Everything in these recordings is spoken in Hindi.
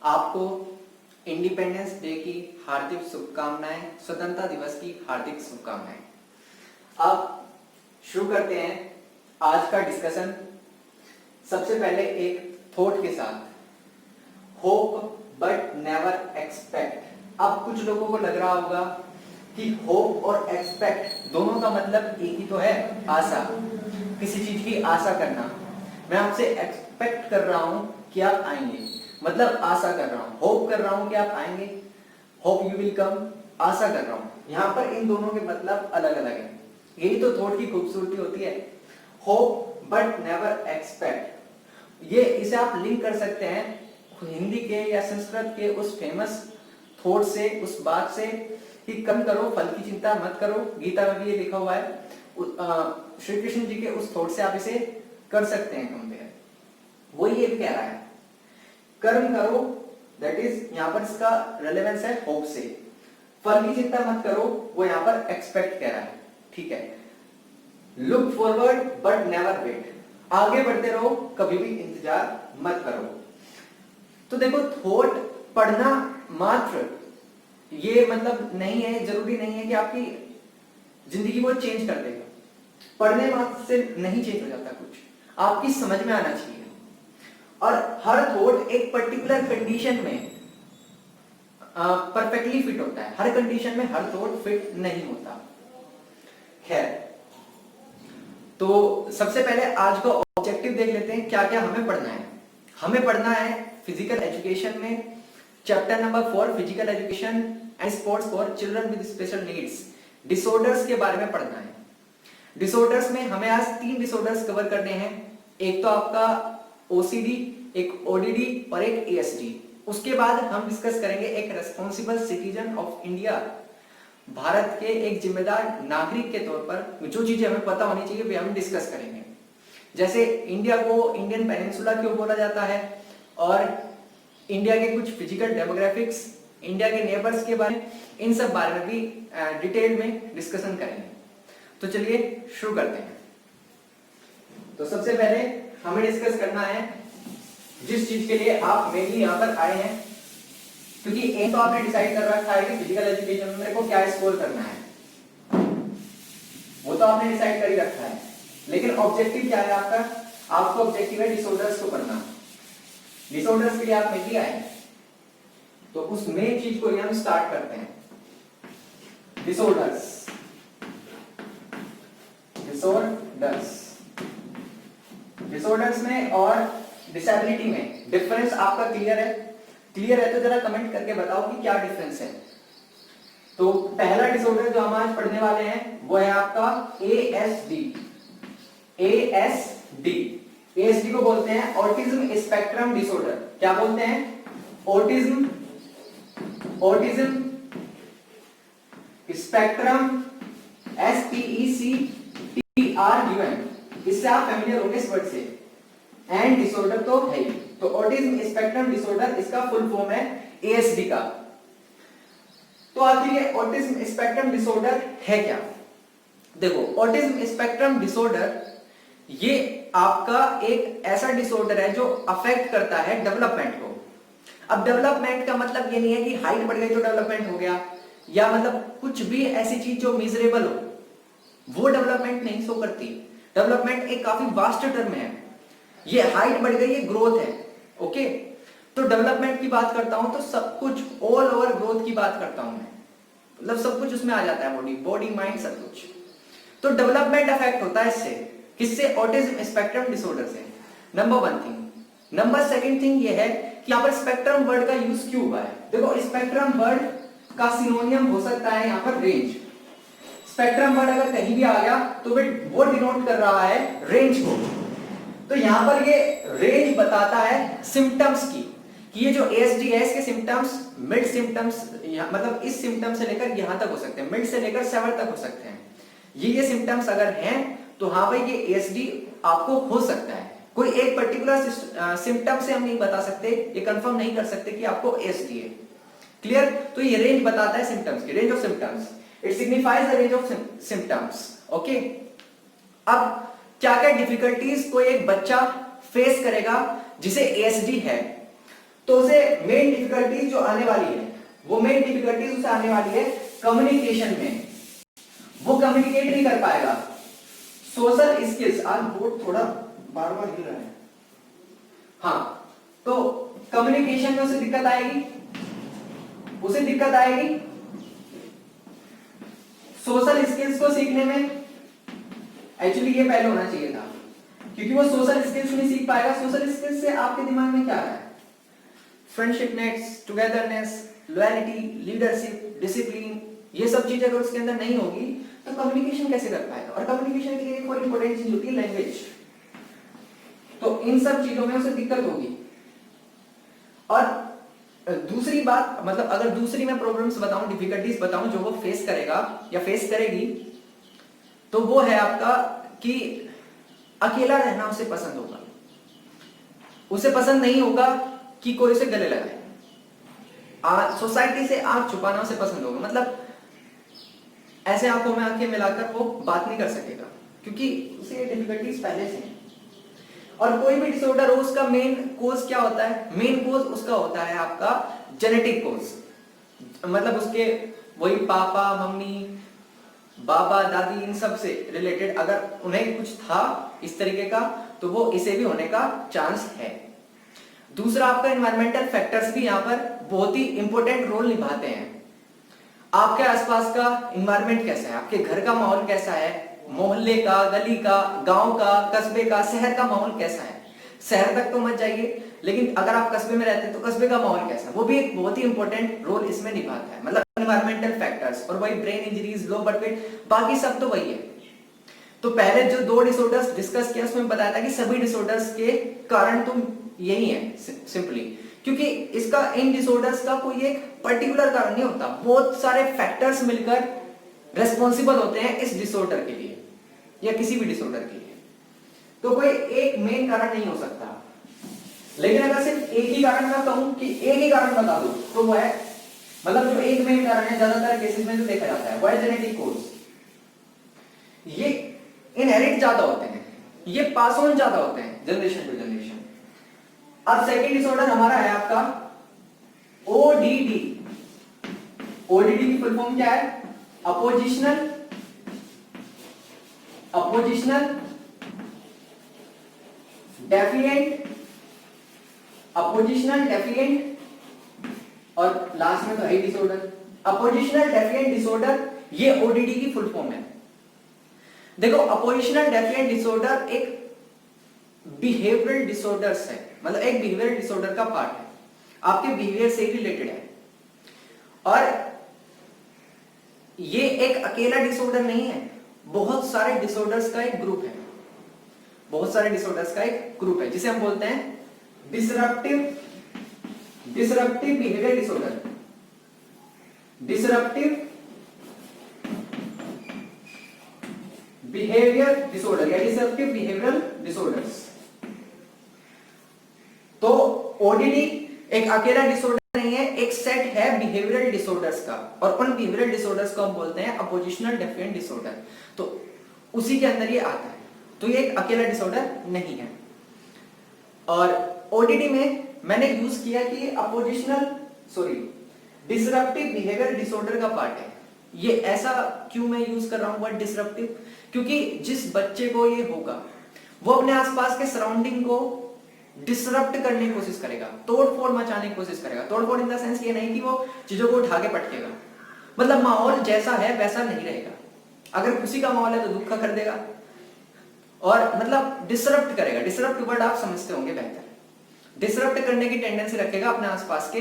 आपको इंडिपेंडेंस डे की हार्दिक शुभकामनाएं, स्वतंत्रता दिवस की हार्दिक शुभकामनाएं। अब शुरू करते हैं आज का डिस्कशन। सबसे पहले एक थॉट के साथ, होप बट नेवर एक्सपेक्ट। अब कुछ लोगों को लग रहा होगा कि होप और एक्सपेक्ट दोनों का मतलब एक ही तो है, आशा, किसी चीज की आशा करना। मैं आपसे एक्सपेक्ट कर रहा हूं कि आप आएंगे, मतलब आशा कर रहा हूं। होप कर रहा हूं कि आप आएंगे, होप यू विल कम, आशा कर रहा हूं। यहां पर इन दोनों के मतलब अलग अलग है। यही तो थॉट की खूबसूरती होती है, होप बट नेवर एक्सपेक्ट। ये इसे आप लिंक कर सकते हैं हिंदी के या संस्कृत के उस फेमस थॉट से, उस बात से कि कर्म करो फल की चिंता मत करो। गीता में भी ये लिखा हुआ है। श्री कृष्ण जी के उस थॉट से आप इसे कर सकते हैं कंपेयर। वो ये भी कह रहा है कर्म करो, दैट इज यहां पर इसका रेलेवेंस है होप से। फल की चिंता मत करो, वो यहां पर एक्सपेक्ट कह रहा है। ठीक है, look forward but never wait. आगे बढ़ते रहो, कभी भी इंतजार मत करो। तो देखो, थॉट पढ़ना मात्र ये मतलब नहीं है, जरूरी नहीं है कि आपकी जिंदगी को चेंज कर देगा। पढ़ने मात्र से नहीं चेंज हो जाता कुछ, आपकी समझ में आना चाहिए। और हर थॉट एक पर्टिकुलर कंडीशन में परफेक्टली फिट होता है। हर कंडीशन में हर थॉट फिट नहीं होता। खैर, तो सबसे पहले आज का ऑब्जेक्टिव देख लेते हैं, क्या क्या हमें पढ़ना है। हमें पढ़ना है फिजिकल एजुकेशन में chapter number 4, physical education and sports for children with special needs, disorders के बारे में पढ़ना है। डिसऑर्डर्स में हमें आज 3 डिसऑर्डर्स कवर करने हैं। एक तो आपका ओसीडी, एक ओडीडी और एक एएसडी। उसके बाद हम डिस्कस करेंगे एक responsible citizen of India, Bharat के एक जिम्मेदार नागरिक के तौर पर जो चीजें हमें पता होनी चाहिए वे हम डिस्कस करेंगे। जैसे इंडिया को इंडियन पेनिनसुला क्यों बोला जाता है, और इंडिया के कुछ फिजिकल डेमोग्राफिक्स, इंडिया के नेबर्स के बारे में, इन सब बारे में भी डिटेल में डिस्कशन करेंगे। तो चलिए शुरू करते हैं। तो सबसे पहले हमें डिस्कस करना है जिस चीज के लिए आप मेनली यहां पर आए हैं, क्योंकि एम तो आपने डिसाइड कर रखा है कि फिजिकल एजुकेशन में मेरे को क्या स्कोर करना है, वो तो आपने डिसाइड कर ही रखा है। लेकिन ऑब्जेक्टिव क्या है आपका? आपको ऑब्जेक्टिव है डिसऑर्डर्स को पढ़ना। डिसऑर्डर्स के लिए आप मेनली आए, तो उस मेन चीज को हम स्टार्ट करते हैं। डिसऑर्डर्स, डिसऑर्डर्स, डिसऑर्डर्स में और डिसेबिलिटी में डिफरेंस आपका क्लियर है? क्लियर है तो जरा कमेंट करके बताओ कि क्या डिफरेंस है। तो पहला डिसऑर्डर जो हम आज पढ़ने वाले हैं वो है आपका एएसडी। एएसडी, एएसडी को बोलते हैं ऑटिज्म स्पेक्ट्रम डिसऑर्डर। क्या बोलते हैं? Autism, autism spectrum, SPECTRUM। इससे आप फेमिलियर होंगे इस वर्ड से। एंड डिसऑर्डर तो है ही, तो ऑटिज्म स्पेक्ट्रम डिसऑर्डर इसका फुल फॉर्म है एएसडी का। तो आखिर ये ऑटिज्म स्पेक्ट्रम डिसऑर्डर है क्या? देखो, ऑटिज्म स्पेक्ट्रम डिसऑर्डर ये आपका एक ऐसा डिसऑर्डर है जो अफेक्ट करता है डेवलपमेंट को। अब डेवलपमेंट का मतलब ये नहीं है कि हाइट बढ़ गई तो डेवलपमेंट हो गया, या मतलब कुछ भी ऐसी चीज जो मिजरेबल हो वो डेवलपमेंट नहीं शो करती। डेवलपमेंट एक काफी वास्ट टर्म है। ये हाइट बढ़ गई, ये ग्रोथ है। ओके, तो डेवलपमेंट की बात करता हूं तो सब कुछ, ऑल ओवर ग्रोथ की बात करता हूं मैं, मतलब सब कुछ उसमें आ जाता है, बॉडी, बॉडी माइंड सब कुछ। तो डेवलपमेंट अफेक्ट होता है इससे। किससे? ऑटिज्म स्पेक्ट्रम डिसऑर्डर से। Number 1 thing. नंबर 2 थिंग ये है कि यहां पर स्पेक्ट्रम वर्ड का यूज क्यों हुआ है। देखो, स्पेक्ट्रम वर्ड का सिनोनियम हो सकता है यहां पर रेंज। स्पेक्ट्रम वर्ड अगर कहीं भी आ गया तो वो डिनोट कर रहा है रेंज को। तो यहां पर ये रेंज बताता है सिम्टम्स की, कि ये जो एएसडी है इसके सिम्टम्स, मिड सिम्टम्स, मतलब इस सिम्टम से लेकर यहां तक हो सकते हैं, मिड से लेकर सेवर तक हो सकते हैं। ये सिम्टम्स अगर हैं तो हाँ भाई, ये एएसडी आपको हो सकता है। कोई एक पर्टिकुलर सिम्टम से हम नहीं बता सकते, ये कंफर्म नहीं कर सकते कि आपको एएसडी है। क्लियर? तो ये रेंज बताता है सिम्टम्स की, range of symptoms. It signifies the range of symptoms. Okay, अब क्या क्या डिफिकल्टीज कोई एक बच्चा फेस करेगा जिसे एएसडी है, तो उसे मेन डिफिकल्टीज जो आने वाली है, वो मेन डिफिकल्टीज उसे आने वाली है कम्युनिकेशन में, वो कम्युनिकेट नहीं कर पाएगा। सोशल स्किल्स, आज बोर्ड थोड़ा बार बार हिल रहा है, हाँ, तो कम्युनिकेशन में उसे दिक्कत आएगी, उसे दिक्कत आएगी सोशल स्किल्स को सीखने में। एक्चुअली ये पहले होना चाहिए था, क्योंकि वो सोशल स्किल्स नहीं सीख पाएगा। सोशल स्किल्स से आपके दिमाग में क्या है? Friendship nets, togetherness, loyalty, leadership, discipline, ये सब चीजें अगर उसके अंदर नहीं होगी तो कम्युनिकेशन कैसे कर पाएगा? और कम्युनिकेशन के लिए एक और इंपॉर्टेंट चीज होती है लैंग्वेज। तो इन सब चीजों में उसे दिक्कत होगी। और दूसरी बात, मतलब अगर दूसरी मैं प्रॉब्लम्स बताऊं, डिफिकल्टीज बताऊं जो वो फेस करेगा या फेस करेगी, तो वो है आपका कि अकेला रहना उसे पसंद होगा। उसे पसंद नहीं होगा कि कोई उसे गले लगाए। सोसाइटी से आंख छुपाना उसे पसंद होगा, मतलब ऐसे आंखों में आंखें मिलाकर वो बात नहीं कर सकेगा, क्योंकि उसे डिफिकल्टीज पहले से हैं। और कोई भी डिसऑर्डर हो, उसका मेन कोज क्या होता है? मेन कोज उसका होता है आपका जेनेटिक कोज, मतलब उसके वही पापा मम्मी बाबा दादी इन सब से रिलेटेड अगर उन्हें कुछ था इस तरीके का, तो वो इसे भी होने का चांस है। दूसरा, आपका एनवायरमेंटल फैक्टर्स भी यहाँ पर बहुत ही इंपॉर्टेंट रोल निभाते हैं। आपके आसपास का एनवायरमेंट कैसा है, आपके घर का माहौल कैसा है, मोहल्ले का, गली का, गांव का, कस्बे का, शहर का माहौल कैसा है। शहर तक तो मत जाइए, लेकिन अगर आप कस्बे में रहते हैं तो कस्बे का माहौल कैसा है, वो भी एक बहुत ही इंपॉर्टेंट रोल इसमें निभाता है। मतलब एनवायरमेंटल फैक्टर्स, और वही brain injuries, low birth weight, बाकी सब तो वही है। तो पहले जो 2 डिसऑर्डर्स डिस्कस किया उसमें बताया था कि सभी डिसऑर्डर्स के कारण तो यही है सिंपली, क्योंकि इसका इन डिसऑर्डर्स का कोई एक पर्टिकुलर कारण नहीं होता, बहुत सारे फैक्टर्स मिलकर रेस्पॉन्सिबल होते हैं इस डिसऑर्डर के लिए या किसी भी डिसऑर्डर के लिए। तो कोई एक मेन कारण नहीं हो सकता। लेकिन अगर सिर्फ एक ही कारण मैं कहूं कि एक ही कारण बता दूं, तो वो है, मतलब जो एक मेन कारण है ज्यादातर केसेस में जो देखा जाता है वो है जेनेटिक कोज। ये इनहेरिट ज्यादा होते हैं, ये पास ऑन ज्यादा होते हैं जनरेशन टू जनरेशन। अब सेकंड डिसऑर्डर हमारा है आपका ओडीडी। ओडीडी की फुल फॉर्म क्या है? अपोजिशनल डेफिएंट, अपोजिशनल डेफिएंट, और लास्ट में तो है डिसऑर्डर। अपोजिशनल डेफिएंट डिसऑर्डर, ये ओडीडी की फुल फॉर्म है। देखो, अपोजिशनल डेफिएंट डिसऑर्डर एक बिहेवियरल डिसऑर्डर्स है, मतलब एक बिहेवियरल डिसऑर्डर का पार्ट है, आपके बिहेवियर से रिलेटेड है। और ये एक अकेला डिसऑर्डर नहीं है, बहुत सारे डिसऑर्डर्स का एक ग्रुप है, बहुत सारे डिसऑर्डर्स का एक ग्रुप है, जिसे हम बोलते हैं disruptive behaviour disorder. Disruptive behaviour disorder या डिसरप्टिव बिहेवियरल डिसऑर्डर्स। तो ओडीडी एक अकेला डिसऑर्डर नहीं है, एक सेट है बिहेवियरल डिसऑर्डर्स का, और उन बिहेवियरल डिसऑर्डर्स को हम बोलते हैं अपोजिशनल डेफिएंट डिसऑर्डर। तो उसी के अंदर ये आता है, तो ये एक अकेला डिसऑर्डर नहीं है। और ओडीडी में मैंने यूज किया कि डिसरप्टिव बिहेवियर डिसऑर्डर का पार्ट है। ये ऐसा क्यों मैं यूज कर रहा हूं वर्ड डिसरप्टिव? क्योंकि जिस बच्चे को ये होगा वो अपने आसपास के सराउंडिंग को डिसरप्ट करने की कोशिश करेगा, तोड़फोड़ मचाने की कोशिश करेगा। तोड़फोड़ इन द सेंस ये नहीं कि वो चीजों को उठा के पटकेगा, मतलब माहौल जैसा है वैसा नहीं रहेगा। अगर खुशी का माहौल है तो दुख का कर देगा, और मतलब डिसरप्ट करेगा। डिसरप्ट वर्ड आप समझते होंगे बेहतर, डिसरप्ट करने की टेंडेंसी रखेगा अपने आसपास के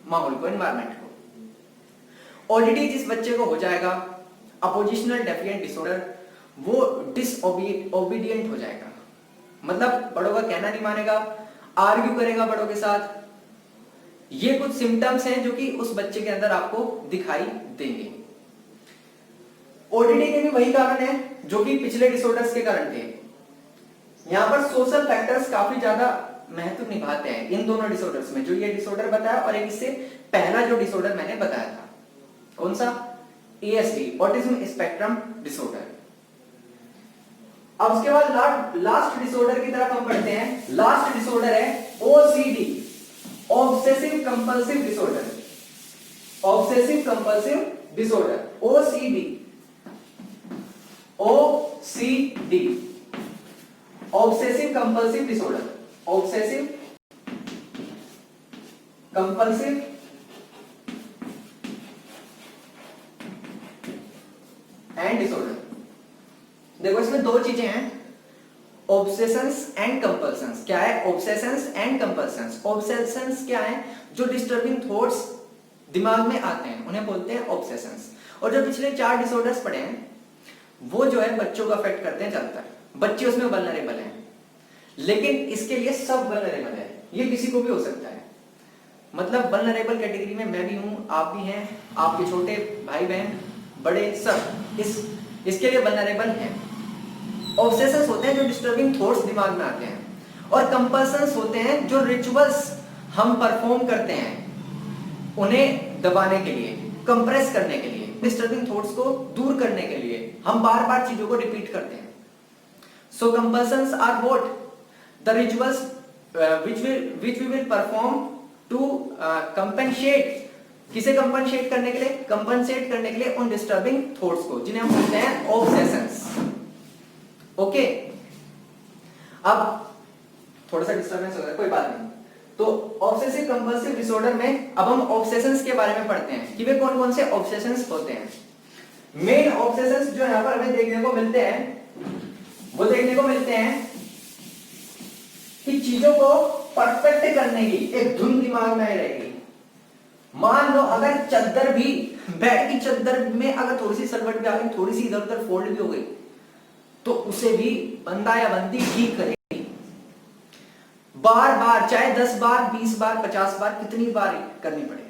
माहौल को, एनवायरमेंट को। ओडीडी जिस बच्चे को हो जाएगा, अपोजिशनल डेफिएंट डिसऑर्डर, वो डिसओबीडिएंट हो जाएगा, मतलब बड़ों का कहना नहीं मानेगा, आर्ग्यू करेगा बड़ों के साथ। ये कुछ सिम्टम्स हैं जो कि उस बच्चे के अंदर आपको दिखाई देंगे। ओडीडी के भी वही कारण है जो कि पिछले डिसऑर्डर्स के कारण थे। यहां पर सोशल फैक्टर्स काफी ज्यादा महत्व निभाते हैं इन दोनों डिसऑर्डर्स में, जो ये डिसऑर्डर बताया और एक इससे पहला जो डिसऑर्डर मैंने बताया था, कौन सा? ASD, autism spectrum disorder. अब उसके बाद लास्ट डिसऑर्डर की तरफ हम बढ़ते हैं। लास्ट डिसऑर्डर है OCD, obsessive compulsive disorder, obsessive compulsive disorder, OCD, OCD, obsessive compulsive disorder, obsessive compulsive and disorder. देखो इसमें दो चीजें हैं, ऑब्सेशंस एंड कंपल्शंस। क्या है ऑब्सेशंस एंड कंपल्शंस? ऑब्सेशंस क्या है? जो डिस्टर्बिंग थॉट्स दिमाग में आते हैं उन्हें बोलते हैं ऑब्सेशंस। और जो पिछले 4 डिसऑर्डर्स पढ़े हैं वो जो है बच्चों को अफेक्ट करते हैं ज्यादातर, बच्चे उसमें वल्नरेबल हैं, लेकिन इसके लिए सब वल्नरेबल है, ये किसी को भी हो सकता है। मतलब वल्नरेबल कैटेगरी में मैं भी हूं, आप भी हैं, आपके छोटे भाई बहन बड़े सब इसके लिए वल्नरेबल हैं। ऑब्सेशंस होते हैं जो डिस्टर्बिंग थॉट्स दिमाग में आते हैं, और कंपल्शंस होते हैं जो रिचुअल्स हम परफॉर्म करते हैं उन्हें दबाने के लिए, कंप्रेस करने के लिए, डिस्टर्बिंग थॉट्स को दूर करने के लिए हम बार बार चीजों को रिपीट करते हैं। So compulsions are what? The rituals which we will perform to compensate, किसे कंपनसेट करने के लिए? कंपनसेट करने के लिए उन डिस्टर्बिंग थॉट्स को, जिन्हें हम बोलते हैं ऑब्सेशंस। ओके, अब थोड़ा सा डिस्टर्बेंस हो रहा है, कोई बात नहीं। तो ऑब्सेसिव कंपल्सिव डिसऑर्डर में अब हम ऑब्सेशंस के बारे में पढ़ते हैं कि वे कौन कौन से ऑब्सेशंस होते हैं। मेन ऑब्सेशंस जो यहां पर हमें देखने को मिलते हैं वो देखने को मिलते हैं कि चीजों को परफेक्ट करने की एक धुन दिमाग में रहेगी। मान लो अगर चद्दर भी, बेड की चद्दर में अगर थोड़ी सी सलवट भी आ गई, थोड़ी सी इधर उधर फोल्ड भी हो गई, तो उसे भी बंदा या बंदी ठीक करेगी। बार बार, चाहे 10 बार, 20 बार, 50 बार, कितनी बार करनी पड़े।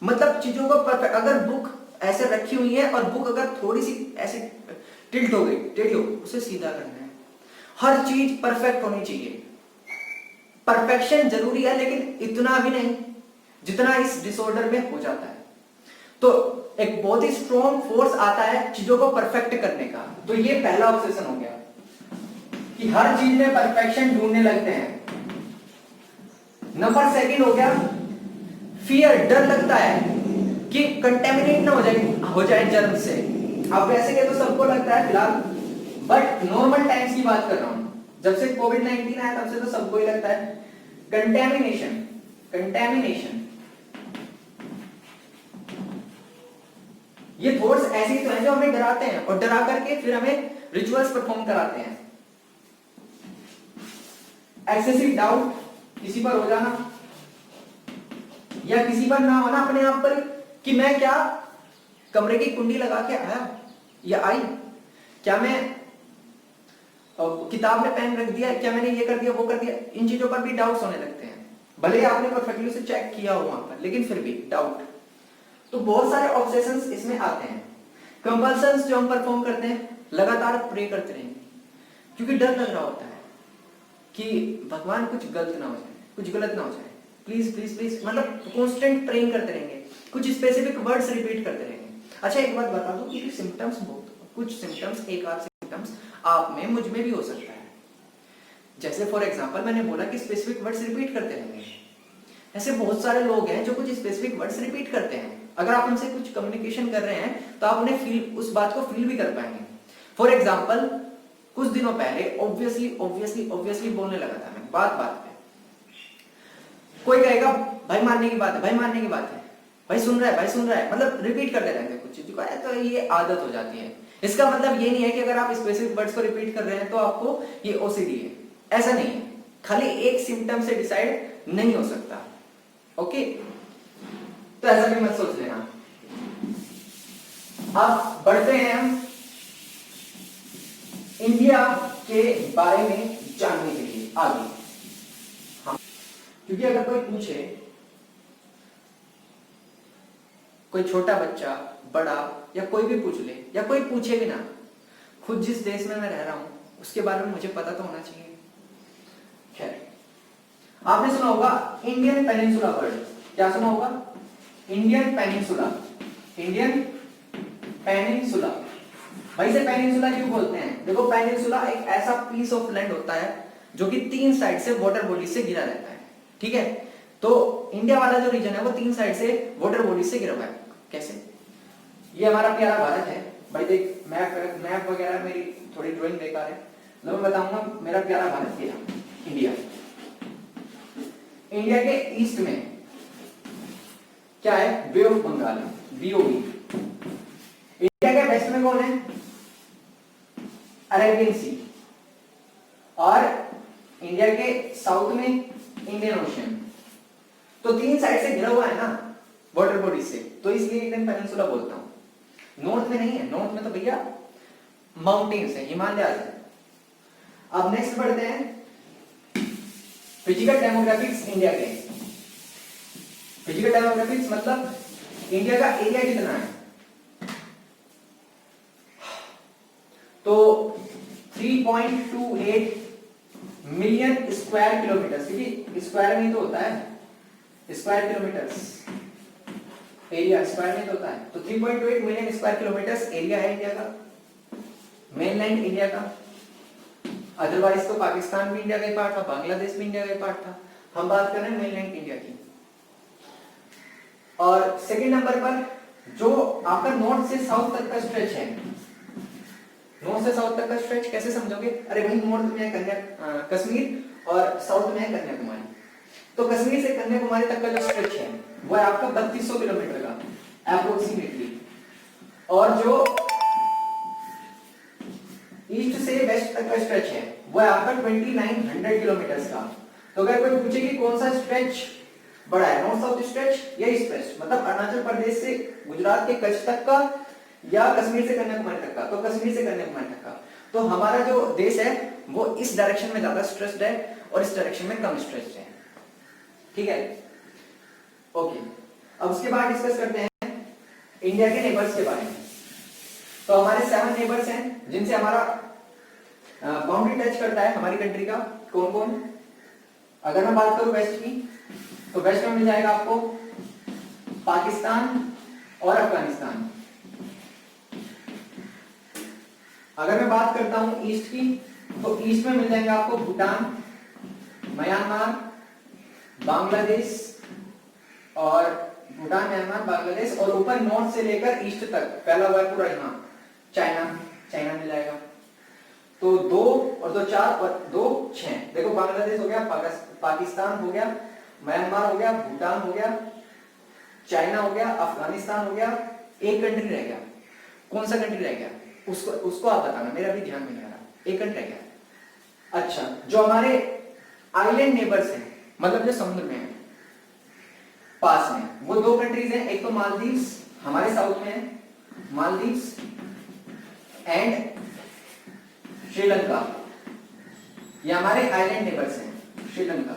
मतलब चीजों को परफेक्ट, अगर बुक ऐसे रखी हुई है और बुक अगर थोड़ी सी ऐसे टिल्ट हो गई, टेढ़ी हो, उसे सीधा करना है। हर चीज परफेक्ट होनी चाहिए। परफेक्शन जरूरी है, लेकिन इतना भी नहीं जितना इस डिसऑर्डर में हो जाता है। तो एक बहुत ही स्ट्रॉन्ग फोर्स आता है चीजों को परफेक्ट करने का। तो ये पहला ऑब्सेशन हो गया कि हर चीज में परफेक्शन ढूंढने लगते हैं। नंबर सेकंड हो गया फियर, डर लगता है कि कंटेमिनेट ना हो जाए जर्म से। अब वैसे के तो सबको लगता है फिलहाल, बट नॉर्मल टाइम्स की बात कर रहा हूं, जब से कोविड-19 आया तब से तो सबको ही लगता है कंटेमिनेशन। कंटेमिनेशन, ये थॉट्स ऐसे ही तो हैं जो हमें डराते हैं और डरा करके फिर हमें रिचुअल्स परफॉर्म कराते हैं। एक्सेसिव डाउट, किसी पर हो जाना या किसी पर ना होना अपने आप पर, कि मैं क्या कमरे की कुंडी लगा के आया या आई, क्या मैं किताब में पेन रख दिया, क्या मैंने ये कर दिया वो कर दिया, इन चीजों पर भी डाउट्स होने लगते हैं। भले ही आपने परफेक्टली से चेक किया हो वहां पर, लेकिन फिर भी डाउट। तो बहुत सारे ऑब्सेशंस इसमें आते हैं। कंपल्शंस जो हम परफॉर्म करते हैं, लगातार प्रे करते रहेंगे क्योंकि डर लग रहा होता है कि भगवान कुछ गलत ना हो जाए, कुछ गलत ना हो जाए, प्लीज प्लीज प्लीज, मतलब कांस्टेंट प्रेइंग करते रहेंगे, कुछ स्पेसिफिक वर्ड्स रिपीट करते रहेंगे। अच्छा एक बात बता दूं कि सिम्टम्स कुछ सिम्टम्स, एक आध सिम्टम्स आप में, मुझ में भी हो सकता है। जैसे फॉर एग्जांपल मैंने बोला कि स्पेसिफिक वर्ड्स रिपीट करते रहेंगे, ऐसे बहुत सारे लोग हैं जो कुछ स्पेसिफिक वर्ड्स रिपीट करते हैं। अगर आप उनसे कुछ कम्युनिकेशन कर रहे हैं तो आप उन्हें फील, उस बात को फील भी कर पाएंगे। फॉर एग्जांपल कुछ दिनों पहले ऑब्वियसली बोलने लगा था मैं बात पे, कोई कहेगा भाई मानने की बात है, भाई मानने की बात है, भाई सुन रहा है, भाई सुन रहा है, मतलब रिपीट करते रहेंगे कुछ चीज को, तो ये आदत हो जाती है। इसका मतलब ये नहीं है कि अगर आप स्पेसिफिक वर्ड्स को रिपीट कर रहे हैं तो आपको ये ओसीडी है, ऐसा नहीं है। खाली एक सिम्टम से डिसाइड नहीं हो सकता। ओके, तो ऐसा भी मत सोच लेना। अब बढ़ते हैं हम इंडिया के बारे में जानने के लिए आगे। क्योंकि अगर कोई पूछे, कोई छोटा बच्चा, बड़ा, या कोई भी पूछ ले, या कोई पूछे भी ना, खुद जिस देश में मैं रह रहा हूं उसके बारे में मुझे पता तो होना चाहिए। खैर, आपने सुना होगा इंडियन पेनिनसुला वर्ड। क्या सुना होगा? Indian peninsula. इंडियन पेनिनसुला, भाई से पेनिनसुला क्यों बोलते हैं? देखो पेनिनसुला एक ऐसा पीस ऑफ लैंड होता है जो कि 3 साइड से वाटर बॉडी से घिरा रहता है, ठीक है? तो इंडिया वाला जो रीजन है वो 3 साइड से वाटर बॉडीज से घिरा हुआ है। कैसे? ये हमारा प्यारा भारत है भाई, देख मैप वगैरह मेरी थोड़ी ड्राइंग बेकार है, मैं बताऊंगा। मेरा प्यारा भारत ये इंडिया, इंडिया के ईस्ट में क्या है? बे ऑफ बंगाल, बीओबी। इंडिया के वेस्ट में कौन है? अरेबियन सी। और इंडिया के साउथ में इंडियन ओशन। तो 3 साइड से घिरा हुआ है ना वाटर बॉडी से, तो इसलिए इंडियन पेनिनसुला बोलता हूं। नॉर्थ में नहीं है, नॉर्थ में तो भैया माउंटेन्स है, हिमालय है। अब नेक्स्ट बढ़ते हैं फिजिकल डेमोग्राफिक्स इंडिया के। फिजिकल डेमोग्राफिक्स मतलब इंडिया का एरिया कितना है? तो 3.28 मिलियन स्क्वायर किलोमीटर, क्योंकि स्क्वायर में तो होता है स्क्वायर किलोमीटर्स, एरिया स्क्वायर में तो होता है। तो 3.28 मिलियन स्क्वायर किलोमीटर्स एरिया है इंडिया का, मेनलैंड इंडिया का। अदरवाइज तो पाकिस्तान भी इंडिया का ही पार्ट था, बांग्लादेश भी इंडिया का ही पार्ट था। हम बात कर रहे हैं मेनलैंड इंडिया की। और सेकंड नंबर पर जो आपका नॉर्थ से साउथ तक का स्ट्रेच है, नॉर्थ से साउथ तक का स्ट्रेच कैसे समझोगे? अरे भाई नॉर्थ में है कश्मीर और साउथ में है कन्याकुमारी। तो कश्मीर से कन्याकुमारी तक का जो स्ट्रेच है वो है आपका 3200 किलोमीटर का अप्रोक्सीमेटली। और जो ईस्ट से वेस्ट तक का स्ट्रेच है वो है आपका 2900 किलोमीटर का। तो अगर कोई पूछे कि कौन सा स्ट्रेच बड़ा है, नॉर्थ साउथ स्ट्रेच या ईस्ट वेस्ट, मतलब अरुणाचल प्रदेश से गुजरात के कच्छ तक का या कश्मीर से कन्याकुमारी तक का, तो कश्मीर से कन्याकुमारी तक का। तो हमारा जो देश है वो इस डायरेक्शन में ज्यादा स्ट्रेच्ड है और इस डायरेक्शन में कम स्ट्रेच्ड है। ठीक है, ओके। अब उसके बाद डिस्कस करते हैं इंडिया के नेबर्स के बारे में। तो हमारे 7 नेबर्स हैं जिनसे हमारा बाउंड्री टच करता है हमारी कंट्री का। कौन कौन? अगर मैं बात करूं वेस्ट की, तो वेस्ट में मिल जाएगा आपको पाकिस्तान और अफगानिस्तान। अगर मैं बात करता हूं ईस्ट की, तो ईस्ट में मिल जाएगा आपको भूटान, म्यांमार, बांग्लादेश और भूटान, म्यांमार, बांग्लादेश, और ऊपर नॉर्थ से लेकर ईस्ट तक फैला हुआ है पूरा यहाँ चाइना मिल जाएगा। तो 2 और 2 4 और 2 6। देखो बांग्लादेश हो गया, पाकिस्तान हो गया, म्यांमार हो गया, भूटान हो गया, चाइना हो गया, अफगानिस्तान हो गया, एक कंट्री रह गया। कौन सा कंट्री रह गया? उसको आप बताना, मेरा भी ध्यान में नहीं आ रहा। एक कंट्री रह गया। अच्छा, जो हमारे आइलैंड नेबर्स हैं, मतलब जो समुद्र में है पास में, वो 2 कंट्रीज हैं। एक तो मालदीव्स हमारे साउथ में है, मालदीव्स एंड श्रीलंका। ये हमारे आइलैंड नेबर्स हैं। श्रीलंका,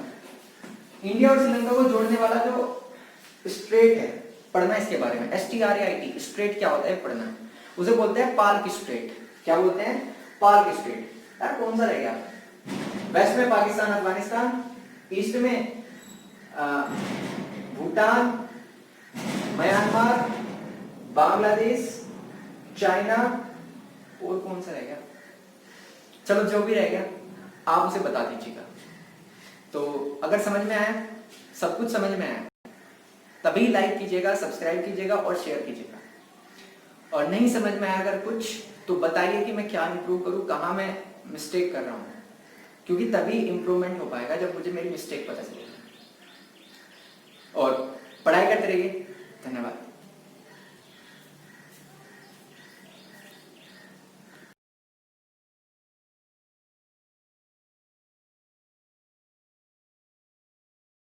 इंडिया और श्रीलंका को जोड़ने वाला जो स्ट्रेट है, पढ़ना इसके बारे में, STRAIT, स्ट्रेट क्या होता है पढ़ना। उसे बोलते हैं पार्क स्ट्रेट। क्या बोलते हैं? Park straight. यार कौन सा रह गया? वेस्ट में पाकिस्तान अफगानिस्तान, ईस्ट में भूटान, म्यांमार, बांग्लादेश, चाइना, और कौन सा रह गया? चलो जो भी रह गया आप उसे बता दीजिएगा। तो अगर समझ में आया, सब कुछ समझ में आया, तभी लाइक कीजिएगा, सब्सक्राइब कीजिएगा और शेयर कीजिएगा। और नहीं समझ में आया अगर कुछ, तो बताइए कि मैं क्या इंप्रूव करूं, कहां मैं मिस्टेक कर रहा हूं, क्योंकि तभी इंप्रूवमेंट हो पाएगा जब मुझे मेरी मिस्टेक पता चलेगी। और पढ़ाई करते रहिए। धन्यवाद।